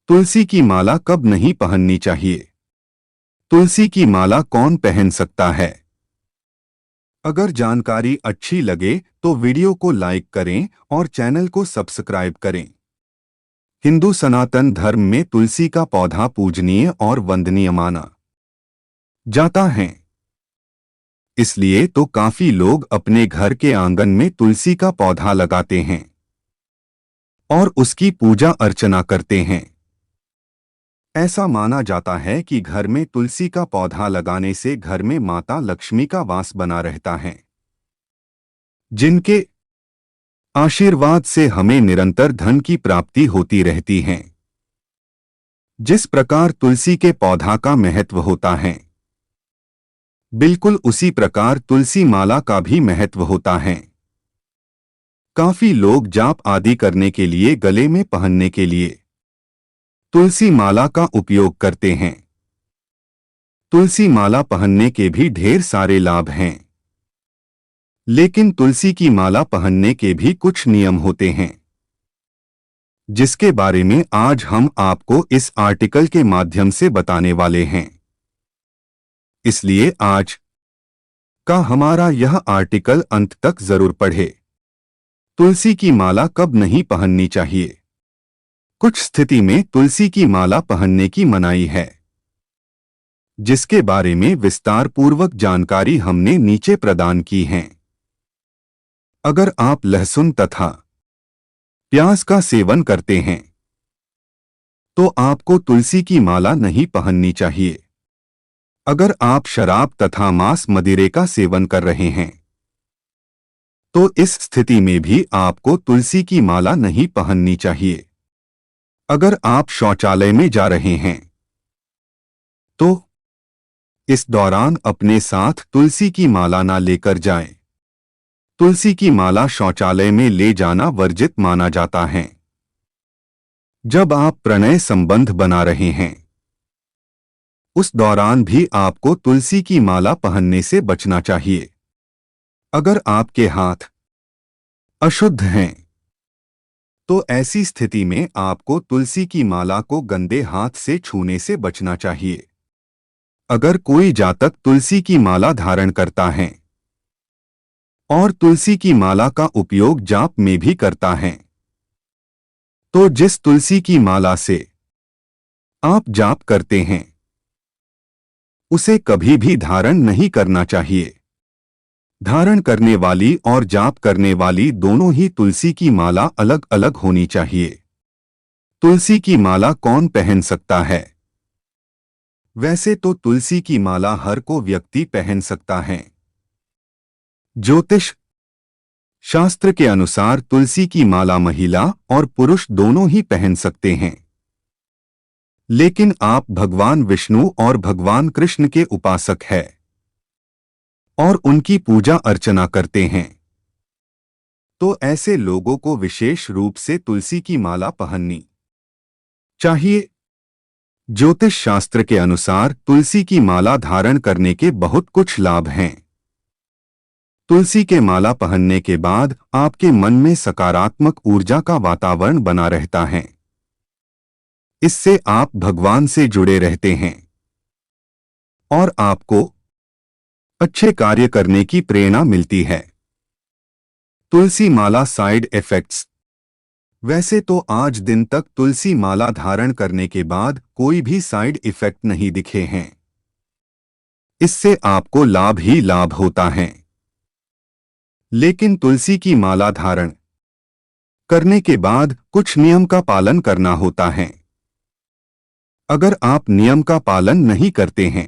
तुलसी की माला कब नहीं पहननी चाहिए? तुलसी की माला कौन पहन सकता है? अगर जानकारी अच्छी लगे तो वीडियो को लाइक करें और चैनल को सब्सक्राइब करें। हिंदू सनातन धर्म में तुलसी का पौधा पूजनीय और वंदनीय माना जाता है। इसलिए तो काफी लोग अपने घर के आंगन में तुलसी का पौधा लगाते हैं और उसकी पूजा अर्चना करते हैं। ऐसा माना जाता है कि घर में तुलसी का पौधा लगाने से घर में माता लक्ष्मी का वास बना रहता है, जिनके आशीर्वाद से हमें निरंतर धन की प्राप्ति होती रहती है। जिस प्रकार तुलसी के पौधा का महत्व होता है, बिल्कुल उसी प्रकार तुलसी माला का भी महत्व होता है। काफी लोग जाप आदि करने के लिए गले में पहनने के लिए तुलसी माला का उपयोग करते हैं। तुलसी माला पहनने के भी ढेर सारे लाभ हैं, लेकिन तुलसी की माला पहनने के भी कुछ नियम होते हैं, जिसके बारे में आज हम आपको इस आर्टिकल के माध्यम से बताने वाले हैं। इसलिए आज का हमारा यह आर्टिकल अंत तक जरूर पढ़े। तुलसी की माला कब नहीं पहननी चाहिए? कुछ स्थिति में तुलसी की माला पहनने की मनाही है, जिसके बारे में विस्तार पूर्वक जानकारी हमने नीचे प्रदान की है। अगर आप लहसुन तथा प्याज का सेवन करते हैं तो आपको तुलसी की माला नहीं पहननी चाहिए। अगर आप शराब तथा मांस मदिरे का सेवन कर रहे हैं तो इस स्थिति में भी आपको तुलसी की माला नहीं पहननी चाहिए। अगर आप शौचालय में जा रहे हैं तो इस दौरान अपने साथ तुलसी की माला ना लेकर जाएं। तुलसी की माला शौचालय में ले जाना वर्जित माना जाता है। जब आप प्रणय संबंध बना रहे हैं उस दौरान भी आपको तुलसी की माला पहनने से बचना चाहिए। अगर आपके हाथ अशुद्ध हैं तो ऐसी स्थिति में आपको तुलसी की माला को गंदे हाथ से छूने से बचना चाहिए। अगर कोई जातक तुलसी की माला धारण करता है और तुलसी की माला का उपयोग जाप में भी करता है तो जिस तुलसी की माला से आप जाप करते हैं उसे कभी भी धारण नहीं करना चाहिए। धारण करने वाली और जाप करने वाली दोनों ही तुलसी की माला अलग अलग होनी चाहिए। तुलसी की माला कौन पहन सकता है? वैसे तो तुलसी की माला हर को व्यक्ति पहन सकता है। ज्योतिष शास्त्र के अनुसार तुलसी की माला महिला और पुरुष दोनों ही पहन सकते हैं। लेकिन आप भगवान विष्णु और भगवान कृष्ण के उपासक हैं और उनकी पूजा अर्चना करते हैं तो ऐसे लोगों को विशेष रूप से तुलसी की माला पहननी चाहिए। ज्योतिष शास्त्र के अनुसार तुलसी की माला धारण करने के बहुत कुछ लाभ हैं। तुलसी के माला पहनने के बाद आपके मन में सकारात्मक ऊर्जा का वातावरण बना रहता है। इससे आप भगवान से जुड़े रहते हैं और आपको अच्छे कार्य करने की प्रेरणा मिलती है। तुलसी माला साइड इफेक्ट्स। वैसे तो आज दिन तक तुलसी माला धारण करने के बाद कोई भी साइड इफेक्ट नहीं दिखे हैं। इससे आपको लाभ ही लाभ होता है। लेकिन तुलसी की माला धारण करने के बाद कुछ नियम का पालन करना होता है। अगर आप नियम का पालन नहीं करते हैं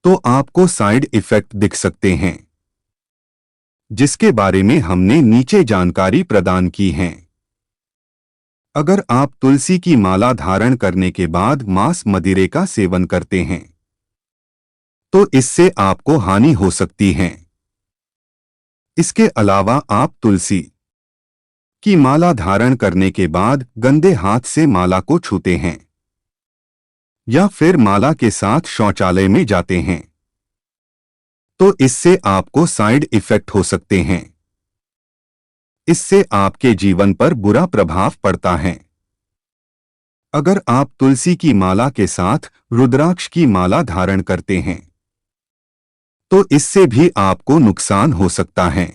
तो आपको साइड इफेक्ट दिख सकते हैं, जिसके बारे में हमने नीचे जानकारी प्रदान की है। अगर आप तुलसी की माला धारण करने के बाद मांस मदिरे का सेवन करते हैं तो इससे आपको हानि हो सकती है। इसके अलावा आप तुलसी की माला धारण करने के बाद गंदे हाथ से माला को छूते हैं या फिर माला के साथ शौचालय में जाते हैं तो इससे आपको साइड इफेक्ट हो सकते हैं। इससे आपके जीवन पर बुरा प्रभाव पड़ता है। अगर आप तुलसी की माला के साथ रुद्राक्ष की माला धारण करते हैं तो इससे भी आपको नुकसान हो सकता है।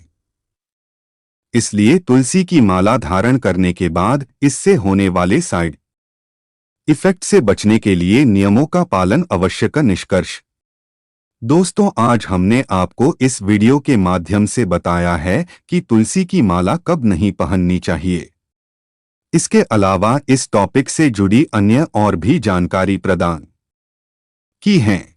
इसलिए तुलसी की माला धारण करने के बाद इससे होने वाले साइड इफेक्ट से बचने के लिए नियमों का पालन अवश्य का निष्कर्ष। दोस्तों, आज हमने आपको इस वीडियो के माध्यम से बताया है कि तुलसी की माला कब नहीं पहननी चाहिए। इसके अलावा इस टॉपिक से जुड़ी अन्य और भी जानकारी प्रदान की हैं।